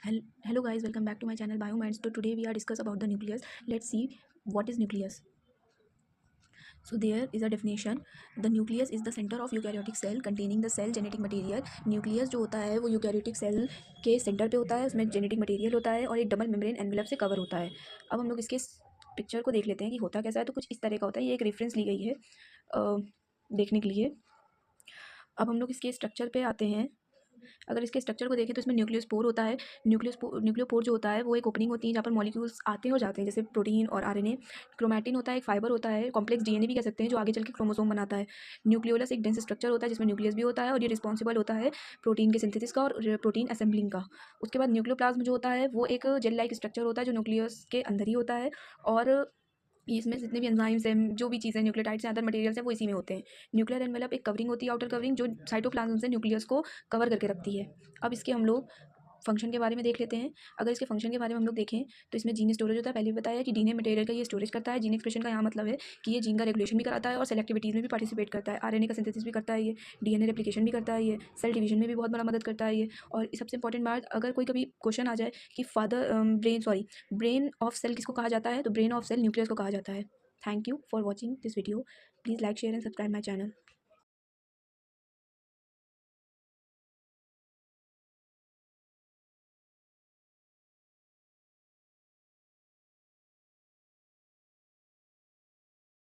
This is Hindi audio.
Hello guys, welcome back to my channel Biominds. So today we are discuss about the nucleus. Let's see what is nucleus. So there is a definition. The nucleus is the center of eukaryotic cell containing the cell genetic material. Nucleus जो होता है वो यूकैरियोटिक सेल के सेंटर पे होता है, उसमें जेनेटिक मटेरियल होता है और एक डबल मेम्ब्रेन एनवेलप से कवर होता है। अब हम लोग इसके पिक्चर को देख लेते हैं कि होता कैसा है। तो कुछ इस तरह का होता है, ये एक रेफरेंस ली गई है देखने के लिए। अब हम लोग इसके स्ट्रक्चर पे आते हैं। अगर इसके स्ट्रक्चर को देखें तो इसमें न्यूक्लियोस्पोर होता है। न्यूक्लियोपोर जो होता है वो एक ओपनिंग होती है जहाँ पर मॉलिक्यूल्स आते हैं और जाते हैं, जैसे प्रोटीन और आरएनए। क्रोमैटिन होता है, एक फाइबर होता है, कॉम्प्लेक्स डीएनए भी कह सकते हैं, जो आगे चल के क्रोमोसोम बनाता है। न्यूक्लियोलस एक डेंस स्ट्रक्चर होता है जिसमें न्यूक्लियस भी होता है और ये रिस्पॉन्सिबल होता है प्रोटीन के सिंथेसिस का और प्रोटीन असेंबलिंग का। उसके बाद न्यूक्लियोप्लाज्म जो होता है वो एक जेल लाइक स्ट्रक्चर होता है जो न्यूक्लियस के अंदर ही होता है और इसमें जितने भी एंजाइम्स हैं, जो भी चीज़ें न्यूक्लियोटाइड्स हैं, अदर मटेरियल्स हैं, वो इसी में होते हैं। न्यूक्लियर एनवेलप एक कवरिंग होती है, आउटर कवरिंग, जो साइटोप्लाज्म से न्यूक्लियस को कवर करके रखती है। अब इसके हम लोग फंक्शन के बारे में देख लेते हैं। अगर इसके फंक्शन के बारे में हम लोग देखें तो इसमें जीन स्टोरेज होता है। पहले भी बताया कि डीएनए मटेरियल का ये स्टोरेज करता है। जीन एक्सप्रेशन का यहाँ मतलब है कि ये जीन का रेगुलेशन भी कराता है और सेलेक्टिविटीज़ में भी पार्टिसिपेट करता है। आरएनए का सिंथेसिस भी करता है ये, डीएनए रेप्लिकेशन भी करता है ये, सेल डिवीजन में भी बहुत बड़ा मदद करता है ये। और सबसे इंपॉर्टेंट बात, अगर कोई कभी क्वेश्चन आ जाए कि ब्रेन ऑफ सेल किसको कहा जाता है, तो ब्रेन ऑफ सेल न्यूक्लियस को कहा जाता है। Thank you for watching this video. Please like, share and subscribe my channel.